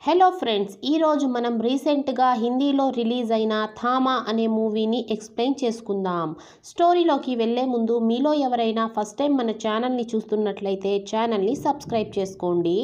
Hello friends, ఈరోజు మనం రీసెంట్గా హిందీలో రిలీజ్ అయిన థామా అనే మూవీని ఎక్స్ప్లెయిన్ చేసుకుందాం. స్టోరీలోకి వెళ్ళే ముందు మీలో ఎవరైనా ఫస్ట్ టైం మన ఛానల్ని చూస్తున్నట్లయితే ఛానల్ని సబ్స్క్రైబ్ చేసుకోండి.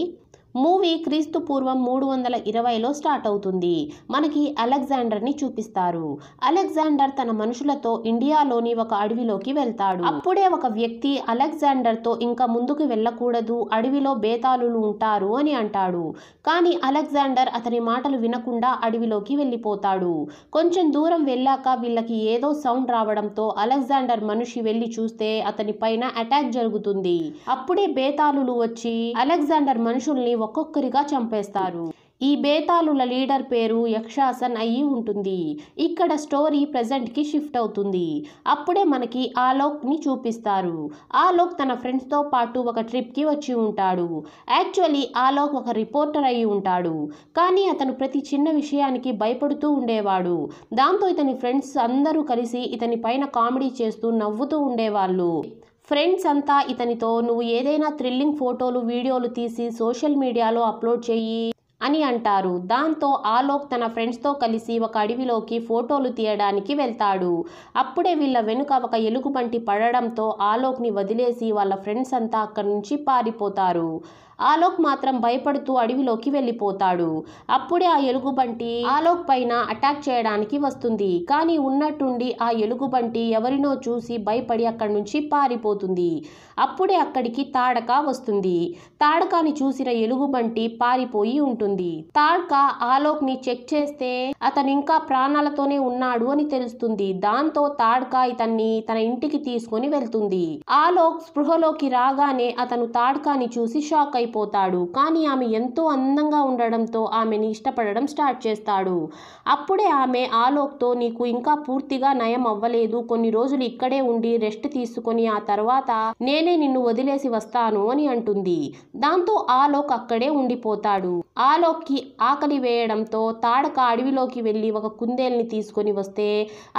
మూవీ క్రీస్తు పూర్వం 320లో స్టార్ట్ అవుతుంది. మనకి అలెగ్జాండర్ని చూపిస్తారు. అలెగ్జాండర్ తన మనుషులతో ఇండియాలోని ఒక అడవిలోకి వెళ్తాడు. అప్పుడే ఒక వ్యక్తి అలెగ్జాండర్తో ఇంకా ముందుకు వెళ్ళకూడదు, అడవిలో బేతాళులు ఉంటారు అని అంటాడు. కానీ అలెగ్జాండర్ అతని మాటలు వినకుండా అడవిలోకి వెళ్ళిపోతాడు. కొంచెం దూరం వెళ్ళాక వీళ్ళకి ఏదో సౌండ్ రావడంతో అలెగ్జాండర్ మనిషి వెళ్ళి చూస్తే అతని పైన అటాక్ జరుగుతుంది. అప్పుడే బేతాళులు వచ్చి అలెగ్జాండర్ మనుషుల్ని ఒక్కొక్కరిగా చంపేస్తారు. ఈ బేతాళుల లీడర్ పేరు యక్షాసన్ అయి ఉంటుంది. ఇక్కడ స్టోరీ ప్రెజెంట్కి షిఫ్ట్ అవుతుంది. అప్పుడే మనకి ఆలోక్ని చూపిస్తారు. ఆలోక్ తన ఫ్రెండ్స్తో పాటు ఒక ట్రిప్కి వచ్చి ఉంటాడు. యాక్చువల్లీ ఆలోక్ ఒక రిపోర్టర్ అయి ఉంటాడు. కానీ అతను ప్రతి చిన్న విషయానికి భయపడుతూ ఉండేవాడు. దాంతో ఇతని ఫ్రెండ్స్ అందరూ కలిసి ఇతని పైన కామెడీ చేస్తూ నవ్వుతూ ఉండేవాళ్ళు. ఫ్రెండ్స్ అంతా ఇతనితో నువ్వు ఏదైనా థ్రిల్లింగ్ ఫోటోలు వీడియోలు తీసి సోషల్ మీడియాలో అప్లోడ్ చెయ్యి అని అంటారు. దాంతో ఆలోక్ తన ఫ్రెండ్స్తో కలిసి ఒక అడవిలోకి ఫోటోలు తీయడానికి వెళ్తాడు. అప్పుడే వీళ్ళ వెనుక ఒక ఎలుగుబంటి పడడంతో ఆలోక్ని వదిలేసి వాళ్ళ ఫ్రెండ్స్ అంతా అక్కడి నుంచి పారిపోతారు. ఆలోక్ మాత్రం భయపడుతూ అడవిలోకి వెళ్ళిపోతాడు. అప్పుడే ఆ ఎలుగుబంటి ఆలోక్ పైన అటాక్ చేయడానికి వస్తుంది. కానీ ఉన్నట్టుండి ఆ ఎలుగుబంటి ఎవరినో చూసి భయపడి అక్కడి నుంచి పారిపోతుంది. అప్పుడే అక్కడికి తాడక వస్తుంది. తాడకాని చూసిన ఎలుగుబంటి పారిపోయి ఉంటుంది. తాడక ఆలోక్ని చెక్ చేస్తే అతను ఇంకా ప్రాణాలతోనే ఉన్నాడు అని తెలుస్తుంది. దాంతో తాడక ఇతన్ని తన ఇంటికి తీసుకొని వెళ్తుంది. ఆలోక్ స్పృహలోకి రాగానే అతను తాడకాని చూసి షాక్ అయిపోతాడు. కానీ ఆమె ఎంతో అందంగా ఉండడంతో ఆమెని ఇష్టపడడం స్టార్ట్ చేస్తాడు. అప్పుడే ఆమె ఆలోక్తో నీకు ఇంకా పూర్తిగా నయం అవ్వలేదు, కొన్ని రోజులు ఇక్కడే ఉండి రెస్ట్ తీసుకొని ఆ తర్వాత నేనే నిన్ను వదిలేసి వస్తాను అని అంటుంది. దాంతో ఆలోక్ అక్కడే ఉండిపోతాడు. ఆలోక్కి ఆకలి వేయడంతో తాడక అడవిలోకి వెళ్ళి ఒక కుందేల్ని తీసుకొని వస్తే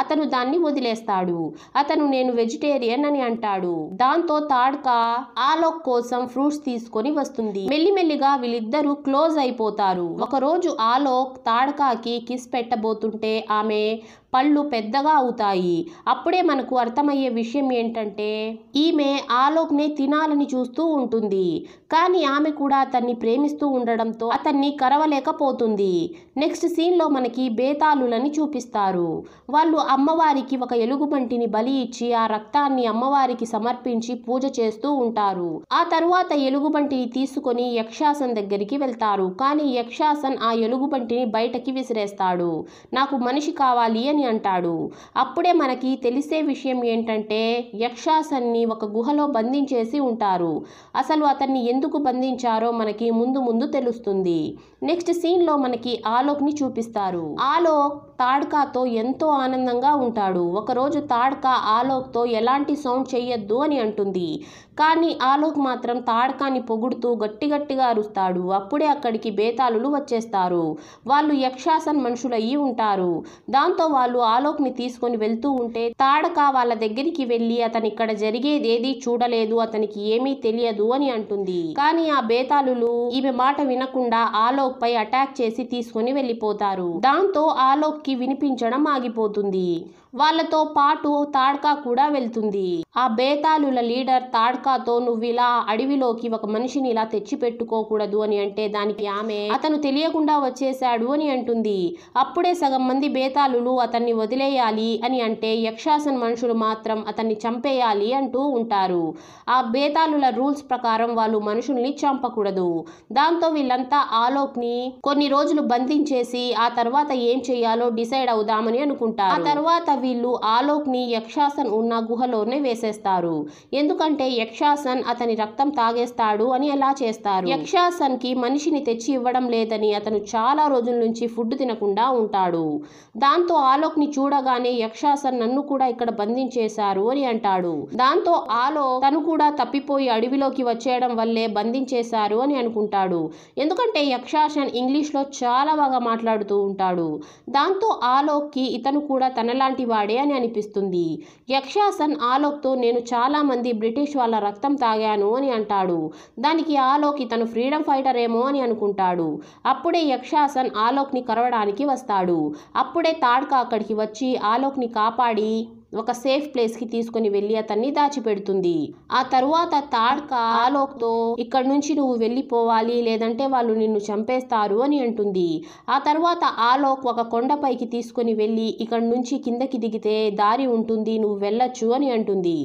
అతను దాన్ని వదిలేస్తాడు. అతను నేను వెజిటేరియన్ అని అంటాడు. దాంతో తాడక ఆలోక్ కోసం ఫ్రూట్స్ తీసుకొని వస్తుంది. మెల్లిమెల్లిగా వీళ్ళిద్దరూ క్లోజ్ అయిపోతారు. ఒకరోజు ఆలోక్ తాడకాకి కిస్ పెట్టబోతుంటే ఆమె పళ్ళు పెద్దగా అవుతాయి. అప్పుడే మనకు అర్థమయ్యే విషయం ఏంటంటే ఈమె ఆలోక్నే తినాలని చూస్తూ ఉంటుంది. కానీ ఆమె కూడా అతన్ని ప్రేమిస్తూ ఉండడంతో అతన్ని కరవలేకపోతుంది. నెక్స్ట్ సీన్లో మనకి బేతాళులని చూపిస్తారు. వాళ్ళు అమ్మవారికి ఒక ఎలుగుబంటిని బలి ఇచ్చి ఆ రక్తాన్ని అమ్మవారికి సమర్పించి పూజ చేస్తూ ఉంటారు. ఆ తరువాత ఎలుగుబంటిని తీసుకొని యక్షాసన్ దగ్గరికి వెళ్తారు. కానీ యక్షాసన్ ఆ ఎలుగుబంటిని బయటకి విసిరేస్తాడు. నాకు మనిషి కావాలి అని అంటాడు. అప్పుడే మనకి తెలిసే విషయం ఏంటంటే యక్షాసన్ని ఒక గుహలో బంధించేసి ఉంటారు. అసలు అతన్ని ఎందుకు బంధించారో మనకి ముందు ముందు తెలుస్తుంది. నెక్స్ట్ సీన్లో మనకి ఆలోక్ని చూపిస్తారు. ఆలోక్ తాడకాతో ఎంతో ఆనందంగా ఉంటాడు. ఒకరోజు తాడక ఆలోక్తో ఎలాంటి సౌండ్ చెయ్యొద్దు అని అంటుంది. కానీ ఆలోక్ మాత్రం తాడకాని పొగుడుతూ గట్టిగట్టిగా అరుస్తాడు. అప్పుడే అక్కడికి బేతాళులు వచ్చేస్తారు. వాళ్ళు యక్షాసన్ మనుషులయ్యి ఉంటారు. దాంతో వాళ్ళు ఆలోక్ని తీసుకొని వెళ్తూ ఉంటే తాడక వాళ్ళ దగ్గరికి వెళ్ళి అతను ఇక్కడ జరిగేదేది చూడలేదు, అతనికి ఏమీ తెలియదు అని అంటుంది. కానీ ఆ బేతాళులు ఈమె మాట వినకుండా ఆలోక్ పై అటాక్ చేసి తీసుకొని వెళ్ళిపోతారు. దాంతో ఆలోక్ కి వినిపించడం ఆగిపోతుంది. వాళ్ళతో పాటు తాడక కూడా వెళ్తుంది. ఆ బేతాళుల లీడర్ తాడకాతో నువ్వు ఇలా అడవిలోకి ఒక మనిషిని ఇలా తెచ్చి పెట్టుకోకూడదు అని అంటే దానికి ఆమె అతను తెలియకుండా వచ్చేశాడు అని అంటుంది. అప్పుడే సగం మంది బేతాళులు అతన్ని వదిలేయాలి అని అంటే యక్షాసన్ మనుషులు మాత్రం అతన్ని చంపేయాలి అంటూ ఉంటారు. ఆ బేతాళుల రూల్స్ ప్రకారం వాళ్ళు మనుషుల్ని చంపకూడదు. దాంతో వీళ్ళంతా ఆలోక్ని కొన్ని రోజులు బంధించేసి ఆ తర్వాత ఏం చేయాలో డిసైడ్ అవుదామని అనుకుంటారు. ఆ తర్వాత వీళ్ళు ఆలోక్ని యక్షాసన్ ఉన్న గుహలోనే వేసేస్తారు. ఎందుకంటే యక్షాసన్ అతని రక్తం తాగేస్తాడు అని అలా చేస్తారు. యక్షాసన్ కి మనిషిని తెచ్చి ఇవ్వడం లేదని అతను చాలా రోజుల నుంచి ఫుడ్ తినకుండా ఉంటాడు. దాంతో ఆలోక్ని చూడగానే యక్షాసన్ నన్ను కూడా ఇక్కడ బంధించేశారు అని అంటాడు. దాంతో ఆలోక్ తను కూడా తప్పిపోయి అడవిలోకి వచ్చేయడం వల్లే బంధించేశారు అని అనుకుంటాడు. ఎందుకంటే యక్షాసన్ ఇంగ్లీష్లో చాలా బాగా మాట్లాడుతూ ఉంటాడు. దాంతో ఆలోక్కి ఇతను కూడా తనలాంటి వాడే అని అనిపిస్తుంది. యక్షాసన్ ఆలోక్తో నేను చాలా మంది బ్రిటిష్ వాళ్ళ రక్తం తాగాను అని అంటాడు. దానికి ఆలోక్ ఇతను ఫ్రీడమ్ ఫైటర్ ఏమో అని అనుకుంటాడు. అప్పుడే యక్షాసన్ ఆలోక్ని కరవడానికి వస్తాడు. అప్పుడే తాడ్కా అక్కడికి వచ్చి ఆలోక్ని కాపాడి ఒక సేఫ్ ప్లేస్కి తీసుకుని వెళ్ళి అతన్ని దాచిపెడుతుంది. ఆ తరువాత తాడ్కా ఆలోక్తో ఇక్కడి నుంచి నువ్వు వెళ్ళిపోవాలి, లేదంటే వాళ్ళు నిన్ను చంపేస్తారు అని అంటుంది. ఆ తర్వాత ఆలోక్ ఒక కొండపైకి తీసుకుని వెళ్ళి ఇక్కడి నుంచి కిందకి దిగితే దారి ఉంటుంది, నువ్వు వెళ్ళొచ్చు అని అంటుంది.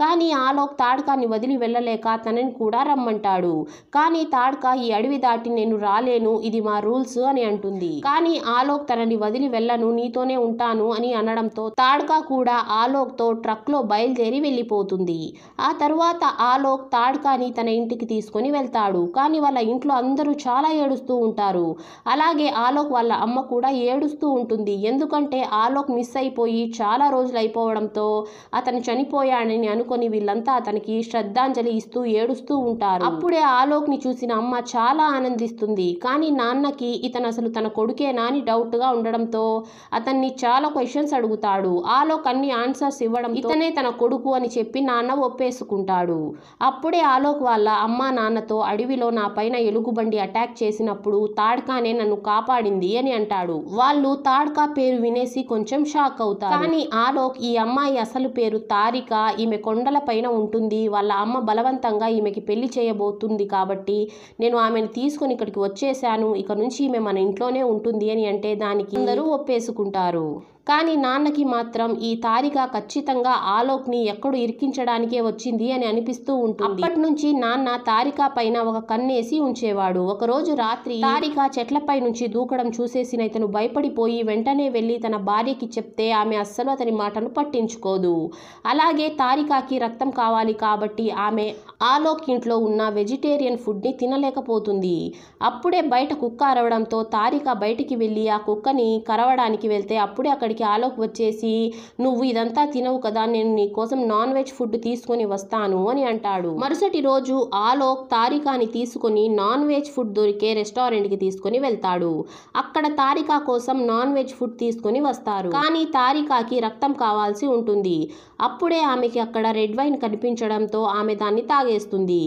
కానీ ఆలోక్ తాడ్కాని వదిలి వెళ్ళలేక తనని కూడా రమ్మంటాడు. కానీ తాడ్కా ఈ అడవి దాటి నేను రాలేను, ఇది మా రూల్స్ అని అంటుంది. కానీ ఆలోక్ తనని వదిలి వెళ్ళను, నీతోనే ఉంటాను అని అనడంతో తాడ్కా కూడా ఆలోక్తో ట్రక్లో బయలుదేరి వెళ్ళిపోతుంది. ఆ తర్వాత ఆలోక్ తాడ్కాని తన ఇంటికి తీసుకొని వెళ్తాడు. కానీ వాళ్ళ ఇంట్లో అందరూ చాలా ఏడుస్తూ ఉంటారు. అలాగే ఆలోక్ వాళ్ళ అమ్మ కూడా ఏడుస్తూ ఉంటుంది. ఎందుకంటే ఆలోక్ మిస్ అయిపోయి చాలా రోజులు అయిపోవడంతో అతను చనిపోయాడని అనుకొని వీళ్ళంతా అతనికి శ్రద్ధాంజలి ఇస్తూ ఏడుస్తూ ఉంటారు. అప్పుడే ఆలోక్ని చూసిన అమ్మ చాలా ఆనందిస్తుంది. కానీ నాన్నకి ఇతను అసలు తన కొడుకేనా అని డౌట్గా ఉండడంతో అతన్ని చాలా క్వశ్చన్స్ అడుగుతాడు. ఆలోక్ అన్ని ఆన్సర్స్ ఇవ్వడం ఇతనే తన కొడుకు అని చెప్పి నాన్న ఒప్పేసుకుంటాడు. అప్పుడే ఆలోక్ వాళ్ళ అమ్మ నాన్నతో అడవిలో నా పైన ఎలుగుబండి అటాక్ చేసినప్పుడు తాడ్కానే నన్ను కాపాడింది అని అంటాడు. వాళ్ళు తాడ్కా పేరు వినేసి కొంచెం షాక్ అవుతారు. కానీ ఆలోక్ ఈ అమ్మాయి అసలు పేరు తారిక, ఈమె కొండల పైన ఉంటుంది, వాళ్ళ అమ్మ బలవంతంగా ఈమెకి పెళ్లి చేయబోతుంది కాబట్టి నేను ఆమెను తీసుకొని ఇక్కడికి వచ్చేసాను, ఇక నుంచి ఈమె మన ఇంట్లోనే ఉంటుంది అని అంటే దానికి అందరూ ఒప్పేసుకుంటారు. కానీ నాన్నకి మాత్రం ఈ తారిక ఖచ్చితంగా ఆలోక్ని ఎక్కడో ఇరికించడానికే వచ్చింది అని అనిపిస్తూ ఉంటుంది. అప్పటి నుంచి నాన్న తారిక పైన ఒక కన్నేసి ఉంచేవాడు. ఒకరోజు రాత్రి తారిక చెట్లపై నుంచి దూకడం చూసేసిన ఇతను భయపడిపోయి వెంటనే వెళ్ళి తన భార్యకి చెప్తే ఆమె అస్సలు అతని మాటలు పట్టించుకోదు. అలాగే తారికకి రక్తం కావాలి కాబట్టి ఆమె ఆలోక్ ఇంట్లో ఉన్న వెజిటేరియన్ ఫుడ్ని తినలేకపోతుంది. అప్పుడే బయట కుక్క అరవడంతో తారిక బయటికి వెళ్ళి ఆ కుక్కని కరవడానికి వెళ్తే అప్పుడే అక్కడికి ఆలోక్ వచ్చేసి నువ్వు ఇదంతా తినవు కదా, నేను నీ కోసం నాన్ వెజ్ ఫుడ్ తీసుకొని వస్తాను అని అంటాడు. మరుసటి రోజు ఆలోక్ తారికాని తీసుకొని నాన్ వెజ్ ఫుడ్ దొరికే రెస్టారెంట్కి తీసుకొని వెళ్తాడు. అక్కడ తారిక కోసం నాన్ వెజ్ ఫుడ్ తీసుకొని వస్తారు. కానీ తారికకి రక్తం కావాల్సి ఉంటుంది. అప్పుడే ఆమెకి అక్కడ రెడ్ వైన్ కనిపించడంతో ఆమె దాన్ని తాగేస్తుంది.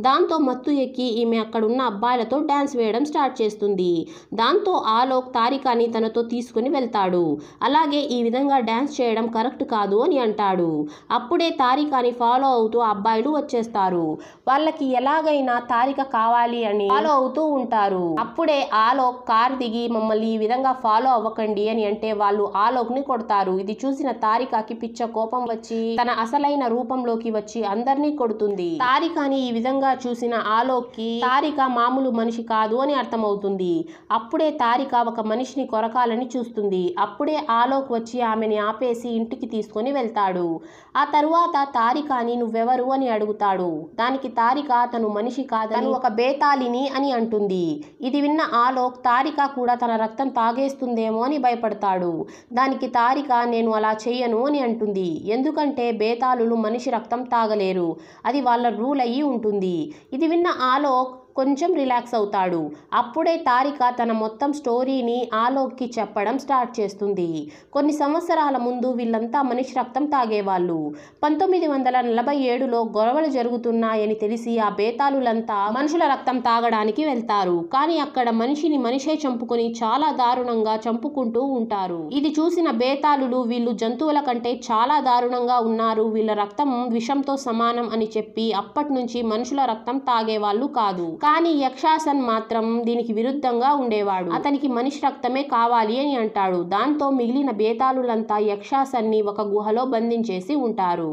దాంతో మత్తు ఎక్కి ఈమె అక్కడున్న అబ్బాయిలతో డాన్స్ వేయడం స్టార్ట్ చేస్తుంది. దాంతో ఆలోక్ తారికాని తనతో తీసుకుని వెళ్తాడు. అలాగే ఈ విధంగా డాన్స్ చేయడం కరెక్ట్ కాదు అని అంటాడు. అప్పుడే తారికాని ఫాలో అవుతూ అబ్బాయిలు వచ్చేస్తారు. వాళ్ళకి ఎలాగైనా తారిక కావాలి అని ఫాలో అవుతూ ఉంటారు. అప్పుడే ఆలోక్ కార్ దిగి మమ్మల్ని ఈ విధంగా ఫాలో అవ్వకండి అని అంటే వాళ్ళు ఆలోక్ని కొడతారు. ఇది చూసిన తారికకి పిచ్చ కోపం వచ్చి తన అసలైన రూపంలోకి వచ్చి అందరినీ కొడుతుంది. తారికని ఈ విధంగా చూసిన ఆలోక్కి తారిక మామూలు మనిషి కాదు అని అర్థమవుతుంది. అప్పుడే తారిక ఒక మనిషిని కొరకాలని చూస్తుంది. అప్పుడే ఆలోక్ వచ్చి ఆమెని ఆపేసి ఇంటికి తీసుకొని వెళ్తాడు. ఆ తరువాత తారికని నువ్వెవరు అని అడుగుతాడు. దానికి తారిక తను మనిషి కాదని ఒక బేతాళిని అని అంటుంది. ఇది విన్న ఆలోక్ తారిక కూడా తన రక్తం తాగేస్తుందేమో అని భయపడతాడు. దానికి తారిక నేను అలా చెయ్యను అని అంటుంది. ఎందుకంటే బేతాళులు మనిషి రక్తం తాగలేరు, అది వాళ్ళ రూల్ అయ్యి ఉంటుంది. ఇది విన్న ఆలోక్ కొంచెం రిలాక్స్ అవుతాడు. అప్పుడే తారిక తన మొత్తం స్టోరీని ఆలోక్కి చెప్పడం స్టార్ట్ చేస్తుంది. కొన్ని సంవత్సరాల ముందు వీళ్ళంతా మనిషి రక్తం తాగేవాళ్ళు. 1947లో గొడవలు జరుగుతున్నాయని తెలిసి ఆ బేతాళులంతా మనుషుల రక్తం తాగడానికి వెళ్తారు. కానీ అక్కడ మనిషిని మనిషే చంపుకొని చాలా దారుణంగా చంపుకుంటూ ఉంటారు. ఇది చూసిన బేతాళులు వీళ్ళు జంతువుల కంటే చాలా దారుణంగా ఉన్నారు, వీళ్ళ రక్తం విషంతో సమానం అని చెప్పి అప్పటి నుంచి మనుషుల రక్తం తాగేవాళ్ళు కాదు. కానీ యక్షాసన్ మాత్రం దీనికి విరుద్ధంగా ఉండేవాడు. అతనికి మనిషి రక్తమే కావాలి అని అంటాడు. దాంతో మిగిలిన బేతాళులంతా యక్షాసన్ని ఒక గుహలో బంధించేసి ఉంటారు.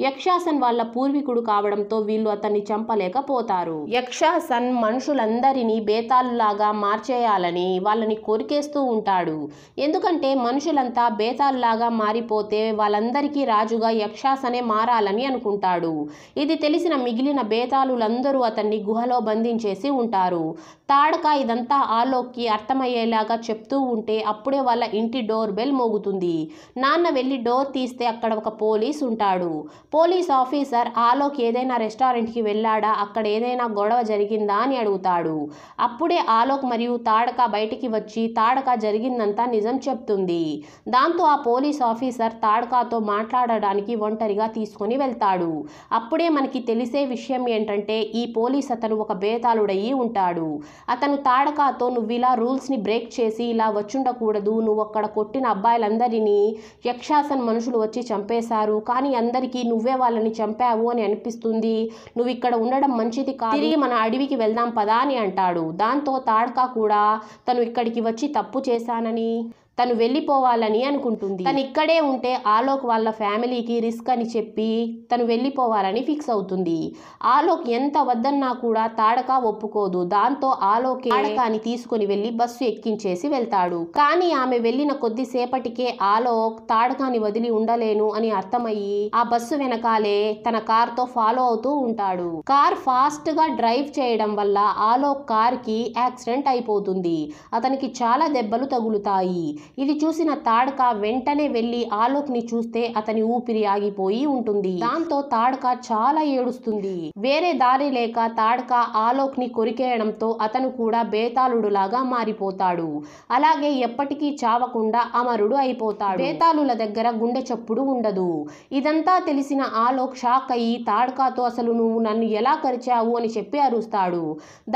యక్షాసన్ వాళ్ళ పూర్వీకుడు కావడంతో వీళ్ళు అతన్ని చంపలేకపోతారు. యక్షాసన్ మనుషులందరినీ బేతాళులాగా మార్చేయాలని వాళ్ళని కొరికేస్తూ ఉంటాడు. ఎందుకంటే మనుషులంతా బేతాళులాగా మారిపోతే వాళ్ళందరికీ రాజుగా యక్షాసనే మారాలని అనుకుంటాడు. ఇది తెలిసిన మిగిలిన బేతాళులందరూ అతన్ని గుహలో బంధించి తగిలించేసి ఉంటారు. తాడక ఇదంతా ఆలోక్కి అర్థమయ్యేలాగా చెప్తూ ఉంటే అప్పుడే వాళ్ళ ఇంటి డోర్ బెల్ మోగుతుంది. నాన్న వెళ్ళి డోర్ తీస్తే అక్కడ ఒక పోలీస్ ఉంటాడు. పోలీస్ ఆఫీసర్ ఆలోక్ ఏదైనా రెస్టారెంట్కి వెళ్ళాడా, అక్కడ ఏదైనా గొడవ జరిగిందా అని అడుగుతాడు. అప్పుడే ఆలోక్ మరియు తాడక బయటికి వచ్చి తాడక జరిగిందంతా నిజం చెప్తుంది. దాంతో ఆ పోలీస్ ఆఫీసర్ తాడకతో మాట్లాడడానికి ఒంటరిగా తీసుకొని వెళ్తాడు. అప్పుడే మనకి తెలిసే విషయం ఏంటంటే ఈ పోలీస్ అతను ఒక బేతాళుడయ్యి ఉంటాడు. అతను తాడకతో నువ్వు ఇలా రూల్స్ని బ్రేక్ చేసి ఇలా వచ్చుండకూడదు, నువ్వు అక్కడ కొట్టిన అబ్బాయిలందరినీ యక్షాసన్ మనుషులు వచ్చి చంపేశారు, కానీ అందరికీ నువ్వే వాళ్ళని చంపావు అని అనిపిస్తుంది, నువ్వు ఇక్కడ ఉండడం మంచిది కాదు, తిరిగి మన అడవికి వెళ్దాం పదా అని అంటాడు. దాంతో తాడక కూడా తను ఇక్కడికి వచ్చి తప్పు చేశానని తను వెళ్ళిపోవాలని అనుకుంటుంది. తను ఇక్కడే ఉంటే ఆలోక్ వాళ్ళ ఫ్యామిలీకి రిస్క్ అని చెప్పి తను వెళ్ళిపోవాలని ఫిక్స్ అవుతుంది. ఆలోక్ ఎంత వద్దన్నా కూడా తాడక ఒప్పుకోదు. దాంతో ఆలోక్ తాడకాని తీసుకుని వెళ్ళి బస్సు ఎక్కించేసి వెళ్తాడు. కానీ ఆమె వెళ్ళిన కొద్దిసేపటికే ఆలోక్ తాడకాని వదిలి ఉండలేను అని అర్థమయ్యి ఆ బస్సు వెనకాలే తన కార్తో ఫాలో అవుతూ ఉంటాడు. కార్ ఫాస్ట్ గా డ్రైవ్ చేయడం వల్ల ఆలోక్ కార్ కి యాక్సిడెంట్ అయిపోతుంది. అతనికి చాలా దెబ్బలు తగులుతాయి. ఇది చూసిన తాడక వెంటనే వెళ్ళి ఆలోక్ ని చూస్తే అతని ఊపిరి ఆగిపోయి ఉంటుంది. దాంతో తాడక చాలా ఏడుస్తుంది. వేరే దారి లేక తాడక ఆలోక్ ని కొరికేయడంతో అతను కూడా బేతాళుడులాగా మారిపోతాడు. అలాగే ఎప్పటికీ చావకుండా అమరుడు అయిపోతాడు. బేతాళుల దగ్గర గుండె చప్పుడు ఉండదు. ఇదంతా తెలిసిన ఆలోక్ షాక్ అయ్యి తాడకతో అసలు నువ్వు నన్ను ఎలా కరిచావు అని చెప్పి అరుస్తాడు.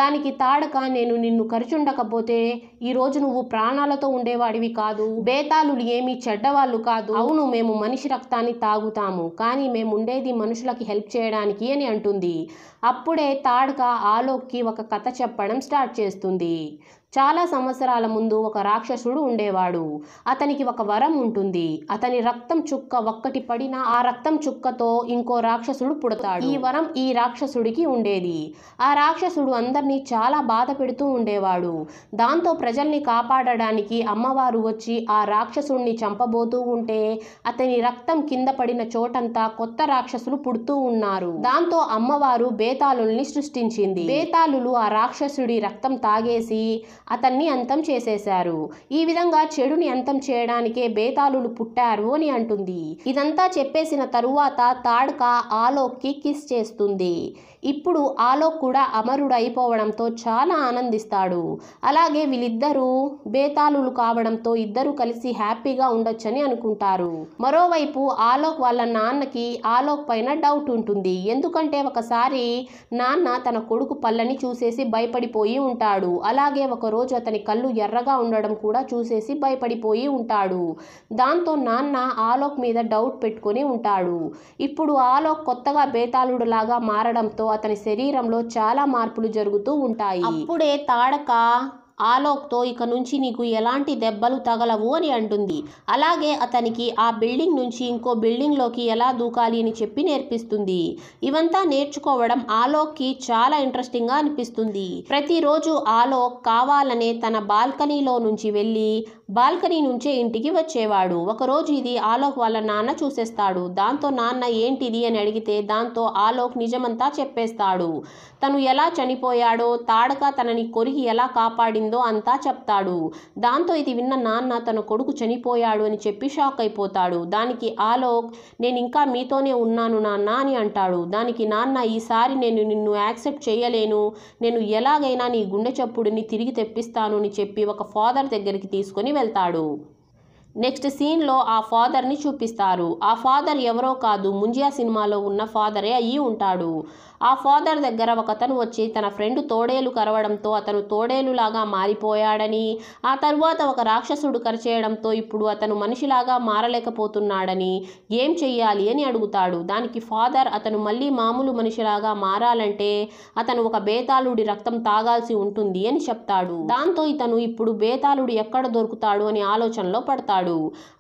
దానికి తాడక నేను నిన్ను కరిచుండకపోతే ఈ రోజు నువ్వు ప్రాణాలతో ఉండేవాడివి కాదు, బేతాళులు ఏమీ చెడ్డవాళ్ళు కాదు, అవును మేము మనిషి రక్తాన్ని తాగుతాము, కానీ మేము ఉండేది మనుషులకి హెల్ప్ చేయడానికి అని అంటుంది. అప్పుడే తాడక ఆలోక్కి ఒక కథ చెప్పడం స్టార్ట్ చేస్తుంది. చాలా సంవత్సరాల ముందు ఒక రాక్షసుడు ఉండేవాడు. అతనికి ఒక వరం ఉంటుంది. అతని రక్తం చుక్క ఒక్కటి పడినా ఆ రక్తం చుక్కతో ఇంకో రాక్షసుడు పుడతాడు. ఈ వరం ఈ రాక్షసుడికి ఉండేది. ఆ రాక్షసుడు అందరినీ చాలా బాధ పెడుతూ ఉండేవాడు. దాంతో ప్రజల్ని కాపాడడానికి అమ్మవారు వచ్చి ఆ రాక్షసుడిని చంపబోతూ ఉంటే అతని రక్తం కింద పడిన చోటంతా కొత్త రాక్షసులు పుడుతూ ఉన్నారు. దాంతో అమ్మవారు బేతాళుల్ని సృష్టించింది. బేతాళులు ఆ రాక్షసుడి రక్తం తాగేసి అతన్ని అంతం చేసేశారు. ఈ విధంగా చెడుని అంతం చేయడానికే బేతాళులు పుట్టారు అని అంటుంది. ఇదంతా చెప్పేసిన తరువాత తాడక ఆలోక్కి కిస్ చేస్తుంది. ఇప్పుడు ఆలోక్ కూడా అమరుడు అయిపోవడంతో చాలా ఆనందిస్తాడు. అలాగే వీళ్ళిద్దరూ బేతాళులు కావడంతో ఇద్దరు కలిసి హ్యాపీగా ఉండొచ్చని అనుకుంటారు. మరోవైపు ఆలోక్ వాళ్ళ నాన్నకి ఆలోక్ పైన డౌట్ ఉంటుంది. ఎందుకంటే ఒకసారి నాన్న తన కొడుకు పళ్ళని చూసేసి భయపడిపోయి ఉంటాడు. అలాగే ఒకరోజు అతని కళ్ళు ఎర్రగా ఉండడం కూడా చూసేసి భయపడిపోయి ఉంటాడు. దాంతో నాన్న ఆలోక్ మీద డౌట్ పెట్టుకొని ఉంటాడు. ఇప్పుడు ఆలోక్ కొత్తగా బేతాళుడు లాగా మారడంతో అతని శరీరంలో చాలా మార్పులు జరుగుతూ ఉంటాయి. అప్పుడే తాడక ఆలోక్తో ఇక నుంచి నీకు ఎలాంటి దెబ్బలు తగలవు అని అంటుంది. అలాగే అతనికి ఆ బిల్డింగ్ నుంచి ఇంకో బిల్డింగ్లోకి ఎలా దూకాలి అని చెప్పి నేర్పిస్తుంది. ఇవంతా నేర్చుకోవడం ఆలోక్కి చాలా ఇంట్రెస్టింగ్గా అనిపిస్తుంది. ప్రతిరోజు ఆలోక్ కావాలనే తన బాల్కనీలో నుంచి వెళ్ళి బాల్కనీ నుంచే ఇంటికి వచ్చేవాడు. ఒకరోజు ఇది ఆలోక్ వాళ్ళ నాన్న చూసేస్తాడు. దాంతో నాన్న ఏంటిది అని అడిగితే దాంతో ఆలోక్ నిజమంతా చెప్పేస్తాడు. తను ఎలా చనిపోయాడో, తాడక తనని కొరికి ఎలా కాపాడిందో అంతా చెప్తాడు. దాంతో ఇది విన్న నాన్న తన కొడుకు చనిపోయాడు అని చెప్పి షాక్ అయిపోతాడు. దానికి ఆలోక్ నేను ఇంకా మీతోనే ఉన్నాను నాన్న అని అంటాడు. దానికి నాన్న ఈసారి నేను నిన్ను యాక్సెప్ట్ చేయలేను, నేను ఎలాగైనా నీ గుండె చప్పుడుని తిరిగి తెప్పిస్తాను అని చెప్పి ఒక ఫాదర్ దగ్గరికి తీసుకొని వెళ్తాడు. నెక్స్ట్ సీన్లో ఆ ఫాదర్ని చూపిస్తారు. ఆ ఫాదర్ ఎవరో కాదు, ముంజియా సినిమాలో ఉన్న ఫాదరే అయ్యి ఉంటాడు. ఆ ఫాదర్ దగ్గర ఒకతను వచ్చి తన ఫ్రెండ్ తోడేలు కరవడంతో అతను తోడేలులాగా మారిపోయాడని, ఆ తర్వాత ఒక రాక్షసుడు కరిచేయడంతో ఇప్పుడు అతను మనిషిలాగా మారలేకపోతున్నాడని, ఏం చెయ్యాలి అని అడుగుతాడు. దానికి ఫాదర్ అతను మళ్ళీ మామూలు మనిషిలాగా మారాలంటే అతను ఒక బేతాళుడి రక్తం తాగాల్సి ఉంటుంది అని చెప్తాడు. దాంతో ఇతను ఇప్పుడు బేతాళుడు ఎక్కడ దొరుకుతాడు అని ఆలోచనలో పడతాడు.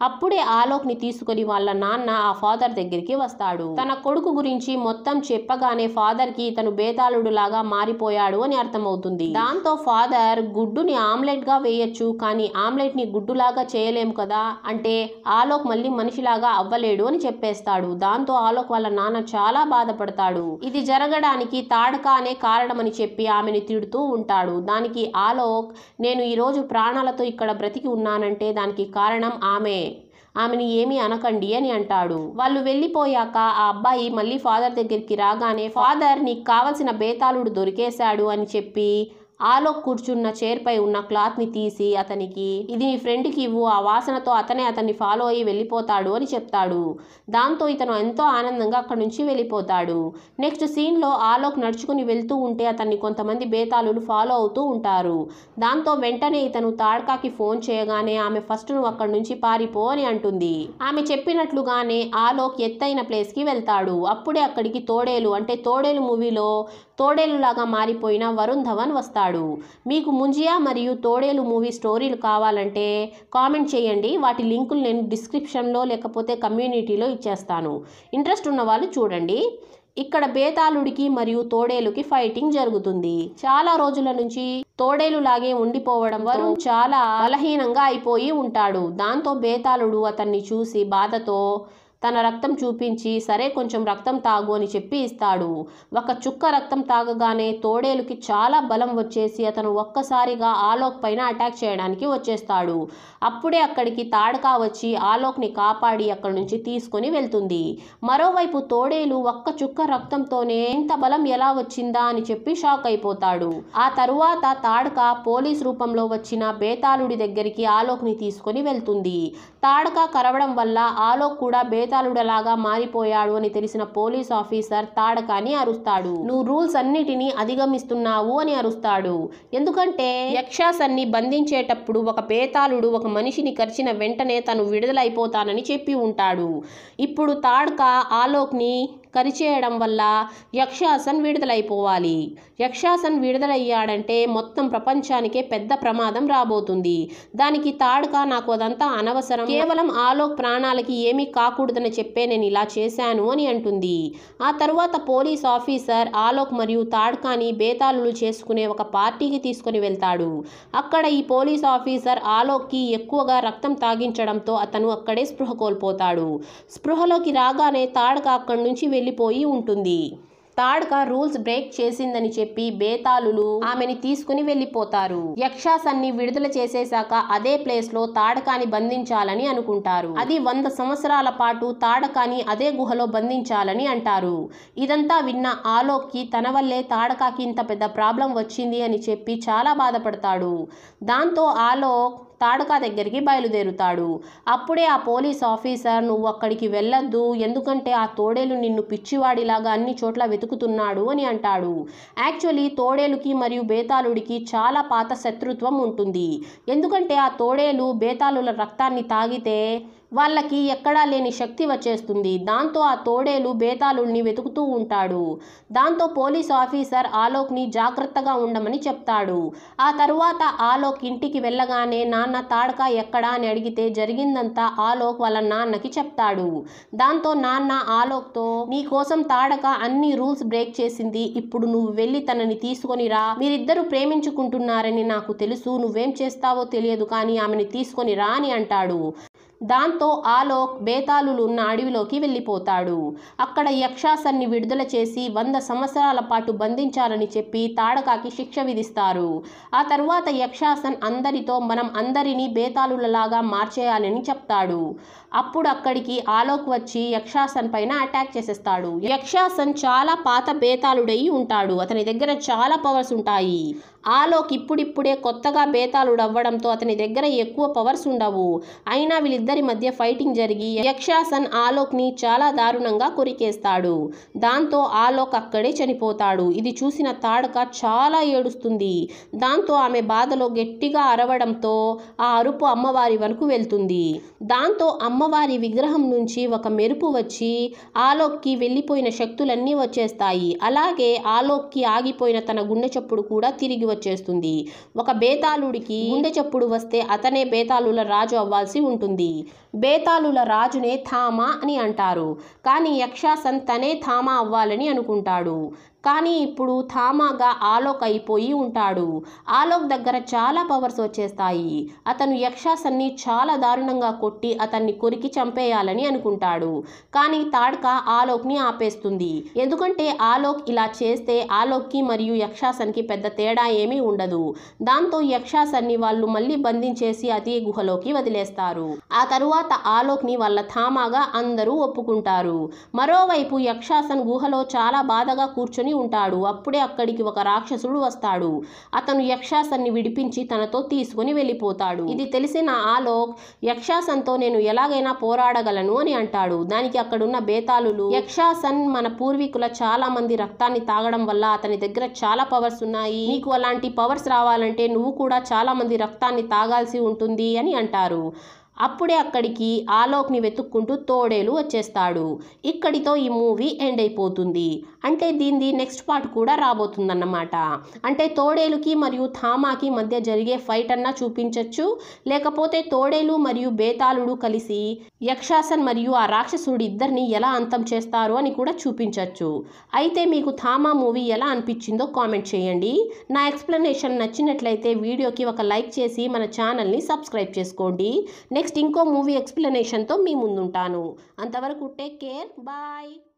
అప్పుడే ఆలోక్ని తీసుకొని వాళ్ళ నాన్న ఆ ఫాదర్ దగ్గరికి వస్తాడు. తన కొడుకు గురించి మొత్తం చెప్పగానే ఫాదర్ ఫాదర్కి ఇతను బేతాళుడు లాగా మారిపోయాడు అని అర్థమవుతుంది. దాంతో ఫాదర్ గుడ్డుని ఆమ్లెట్గా వేయొచ్చు, కానీ ఆమ్లెట్ని గుడ్డులాగా చేయలేము కదా, అంటే ఆలోక్ మళ్ళీ మనిషిలాగా అవ్వలేడు అని చెప్పేస్తాడు. దాంతో ఆలోక్ వాళ్ళ నాన్న చాలా బాధపడతాడు. ఇది జరగడానికి తాడక అనే కారణమని చెప్పి ఆమెని తిడుతూ ఉంటాడు. దానికి ఆలోక్, నేను ఈరోజు ప్రాణాలతో ఇక్కడ బ్రతికి ఉన్నానంటే దానికి కారణం ఆమెని ఏమీ అనకండి అని అంటాడు. వాళ్ళు వెళ్ళిపోయాక ఆ అబ్బాయి మళ్ళీ ఫాదర్ దగ్గరికి రాగానే, ఫాదర్ నీకు కావలసిన బేతాళుడు దొరికేశాడు అని చెప్పి ఆలోక్ కూర్చున్న చైర్పై ఉన్న క్లాత్ని తీసి అతనికి, ఇది నీ ఫ్రెండ్కి ఇవ్వు, ఆ వాసనతో అతన్ని ఫాలో అయ్యి వెళ్ళిపోతాడు అని చెప్తాడు. దాంతో ఇతను ఎంతో ఆనందంగా అక్కడి నుంచి వెళ్ళిపోతాడు. నెక్స్ట్ సీన్లో ఆలోక్ నడుచుకుని వెళ్తూ ఉంటే అతన్ని కొంతమంది బేతాళులు ఫాలో అవుతూ ఉంటారు. దాంతో వెంటనే ఇతను తాడకాకి ఫోన్ చేయగానే ఆమె ఫస్ట్ నువ్వు అక్కడి నుంచి పారిపో అని అంటుంది. ఆమె చెప్పినట్లుగానే ఆలోక్ ఎత్తైన ప్లేస్కి వెళ్తాడు. అప్పుడే అక్కడికి తోడేలు, అంటే తోడేలు మూవీలో తోడేలులాగా మారిపోయిన వరుణ్ ధవన్ వస్తాడు. మీకు ముంజియా మరియు తోడేలు మూవీ స్టోరీలు కావాలంటే కామెంట్ చేయండి, వాటి లింకులు నేను డిస్క్రిప్షన్లో లేకపోతే కమ్యూనిటీలో ఇచ్చేస్తాను. ఇంట్రెస్ట్ ఉన్న వాళ్ళు చూడండి. ఇక్కడ బేతాళుడికి మరియు తోడేలుకి ఫైటింగ్ జరుగుతుంది. చాలా రోజుల నుంచి తోడేలులాగే ఉండిపోవడం వరుణ్ చాలా బలహీనంగా అయిపోయి ఉంటాడు. దాంతో బేతాళుడు అతన్ని చూసి బాధతో తన రక్తం చూపించి, సరే కొంచెం రక్తం తాగు అని చెప్పి ఇస్తాడు. ఒక చుక్క రక్తం తాగగానే తోడేలుకి చాలా బలం వచ్చేసి అతను ఒక్కసారిగా ఆలోక్ పైన అటాక్ చేయడానికి వచ్చేస్తాడు. అప్పుడే అక్కడికి తాడకా వచ్చి ఆలోక్ని కాపాడి అక్కడి నుంచి తీసుకొని వెళ్తుంది. మరోవైపు తోడేలు ఒక్క చుక్క రక్తంతోనే ఇంత బలం ఎలా వచ్చిందా అని చెప్పి షాక్ అయిపోతాడు. ఆ తరువాత తాడకా పోలీస్ రూపంలో వచ్చిన బేతాళుడి దగ్గరికి ఆలోక్ని తీసుకొని వెళ్తుంది. తాడకా కరవడం వల్ల ఆలోక్ కూడా బేతాళుడలాగా మారిపోయాడు అని తెలిసిన పోలీస్ ఆఫీసర్ తాడకాని అరుస్తాడు. నువ్వు రూల్స్ అన్నిటినీ అధిగమిస్తున్నావు అని అరుస్తాడు. ఎందుకంటే యక్షాసన్ని బంధించేటప్పుడు ఒక బేతాళుడు ఒక మనిషిని కరిచిన వెంటనే తను విడుదలైపోతానని చెప్పి ఉంటాడు. ఇప్పుడు తాడకా ఆలోక్ని కరిచేయడం వల్ల యక్షాసన్ విడుదలైపోవాలి. యక్షాసన్ విడుదలయ్యాడంటే మొత్తం ప్రపంచానికే పెద్ద ప్రమాదం రాబోతుంది. దానికి తాడకా నాకు అదంతా అనవసరం, కేవలం ఆలోక్ ప్రాణాలకి ఏమీ కాకూడదని చెప్పే నేను ఇలా చేశాను అని అంటుంది. ఆ తర్వాత పోలీస్ ఆఫీసర్ ఆలోక్ మరియు తాడకాని బేతాళులు చేసుకునే ఒక పార్టీకి తీసుకొని వెళ్తాడు. అక్కడ ఈ పోలీస్ ఆఫీసర్ ఆలోక్కి ఎక్కువగా రక్తం తాగించడంతో అతను అక్కడే స్పృహ కోల్పోతాడు. స్పృహలోకి రాగానే తాడకా అక్కడి నుంచి వెళ్ళిపోయి ఉంటుంది. తాడక రూల్స్ బ్రేక్ చేసిందని చెప్పి బేతాళులు ఆమెని తీసుకుని వెళ్ళిపోతారు. యక్షాసన్ని విడుదల చేసేశాక అదే ప్లేస్లో తాడకాని బంధించాలని అనుకుంటారు. అది 100 సంవత్సరాల పాటు తాడకాని అదే గుహలో బంధించాలని అంటారు. ఇదంతా విన్న ఆలోక్కి తన వల్లే తాడకాకి ఇంత పెద్ద ప్రాబ్లం వచ్చింది అని చెప్పి చాలా బాధపడతాడు. దాంతో ఆలోక్ తాడకా దగ్గరికి బయలుదేరుతాడు. అప్పుడే ఆ పోలీస్ ఆఫీసర్, నువ్వు అక్కడికి వెళ్ళొద్దు, ఎందుకంటే ఆ తోడేలు నిన్ను పిచ్చివాడిలాగా అన్ని చోట్ల వెతుకుతున్నాడు అని అంటాడు. యాక్చువల్లీ తోడేలుకి మరియు బేతాళుడికి చాలా పాత శత్రుత్వం ఉంటుంది. ఎందుకంటే ఆ తోడేలు బేతాళుల రక్తాన్ని తాగితే వాళ్ళకి ఎక్కడా లేని శక్తి వచ్చేస్తుంది. దాంతో ఆ తోడేలు బేతాళుల్ని వెతుకుతూ ఉంటాడు. దాంతో పోలీస్ ఆఫీసర్ ఆలోక్ని జాగ్రత్తగా ఉండమని చెప్తాడు. ఆ తరువాత ఆలోక్ ఇంటికి వెళ్ళగానే నాన్న తాడకా ఎక్కడా అని అడిగితే జరిగిందంతా ఆలోక్ వాళ్ళ నాన్నకి చెప్తాడు. దాంతో నాన్న ఆలోక్తో, నీ కోసం తాడకా అన్ని రూల్స్ బ్రేక్ చేసింది, ఇప్పుడు నువ్వు వెళ్ళి తనని తీసుకొని రా, మీరిద్దరూ ప్రేమించుకుంటున్నారని నాకు తెలుసు, నువ్వేం చేస్తావో తెలియదు, కానీ ఆమెని తీసుకొని రా అని అంటాడు. దాంతో ఆలోక్ బేతాళులు ఉన్న అడవిలోకి వెళ్ళిపోతాడు. అక్కడ యక్షాసన్ని విడుదల చేసి 100 సంవత్సరాల పాటు బంధించాలని చెప్పి తాడకాకి శిక్ష విధిస్తారు. ఆ తర్వాత యక్షాసన్ అందరితో మనం అందరినీ బేతాళులలాగా మార్చేయాలని చెప్తాడు. అప్పుడు అక్కడికి ఆలోక్ వచ్చి యక్షాసన్ పైన అటాక్ చేసేస్తాడు. యక్షాసన్ చాలా పాత బేతాళుడై ఉంటాడు. అతని దగ్గర చాలా పవర్స్ ఉంటాయి. ఆలోక్ ఇప్పుడిప్పుడే కొత్తగా బేతాళుడు అవ్వడంతో అతని దగ్గర ఎక్కువ పవర్స్ ఉండవు. అయినా వీళ్ళిద్దరి మధ్య ఫైటింగ్ జరిగి యక్షాసన్ ఆలోక్ని చాలా దారుణంగా కొరికేస్తాడు. దాంతో ఆలోక్ అక్కడే చనిపోతాడు. ఇది చూసిన తాడక చాలా ఏడుస్తుంది. దాంతో ఆమె బాధలో గట్టిగా అరవడంతో ఆ అరుపు అమ్మవారి వరకు వెళ్తుంది. దాంతో అమ్మవారి విగ్రహం నుంచి ఒక మెరుపు వచ్చి ఆలోక్కి వెళ్ళిపోయిన శక్తులన్నీ వచ్చేస్తాయి. అలాగే ఆలోక్కి ఆగిపోయిన తన గుండె చప్పుడు కూడా తిరిగి వచ్చేస్తుంది. ఒక బేతాళుడికి గుండె చప్పుడు వస్తే అతనే బేతాళుల రాజు అవ్వాల్సి ఉంటుంది. బేతాళుల రాజునే థామా అని అంటారు. కానీ యక్షాసన్ తనే థామా అవ్వాలని అనుకుంటాడు. కానీ ఇప్పుడు థామాగా ఆలోక్ అయిపోయి ఉంటాడు. ఆలోక్ దగ్గర చాలా పవర్స్ వచ్చేస్తాయి. అతను యక్షాసన్ని చాలా దారుణంగా కొట్టి అతన్ని కొరికి చంపేయాలని అనుకుంటాడు. కానీ తాడ్క ఆలోక్ని ఆపేస్తుంది. ఎందుకంటే ఆలోక్ ఇలా చేస్తే ఆలోక్కి మరియు యక్షాసన్కి పెద్ద తేడా ఏమీ ఉండదు. దాంతో యక్షాసన్ని వాళ్ళు మళ్ళీ బంధించేసి అదే గుహలోకి వదిలేస్తారు. ఆ తరువాత ఆలోక్ని వాళ్ళ థామాగా అందరూ ఒప్పుకుంటారు. మరోవైపు యక్షాసన్ గుహలో చాలా బాధగా కూర్చొని ఉంటాడు. అప్పుడే అక్కడికి ఒక రాక్షసుడు వస్తాడు. అతను యక్షాసన్ని విడిపించి తనతో తీసుకుని వెళ్ళిపోతాడు. ఇది తెలిసిన ఆలోక్ యక్షాసన్తో నేను ఎలాగైనా పోరాడగలను అని అంటాడు. దానికి అక్కడున్న బేతాళులు, యక్షాసన్ మన పూర్వీకుల చాలా మంది రక్తాన్ని తాగడం వల్ల అతని దగ్గర చాలా పవర్స్ ఉన్నాయి. నీకు అలాంటి పవర్స్ రావాలంటే నువ్వు కూడా చాలా మంది రక్తాన్ని తాగాల్సి ఉంటుంది అని అంటారు. అప్పుడే అక్కడికి ఆలోక్ని వెతుక్కుంటూ తోడేలు వచ్చేస్తాడు. ఇక్కడితో ఈ మూవీ ఎండ్ అయిపోతుంది. అంటే దీనిది నెక్స్ట్ పార్ట్ కూడా రాబోతుందన్నమాట. అంటే తోడేలుకి మరియు థామాకి మధ్య జరిగే ఫైట్ అన్నా చూపించవచ్చు, లేకపోతే తోడేలు మరియు బేతాళుడు కలిసి యక్షాసన్ మరియు ఆ రాక్షసుడు ఇద్దరిని ఎలా అంతం చేస్తారు అని కూడా చూపించవచ్చు. అయితే మీకు థామా మూవీ ఎలా అనిపించిందో కామెంట్ చేయండి. నా ఎక్స్ప్లెనేషన్ నచ్చినట్లయితే వీడియోకి ఒక లైక్ చేసి మన ఛానల్ని సబ్స్క్రైబ్ చేసుకోండి. నెక్స్ట్ ఇంకో మూవీ ఎక్స్ప్లెనేషన్తో మీ ముందుంటాను. అంతవరకు టేక్ కేర్, బాయ్.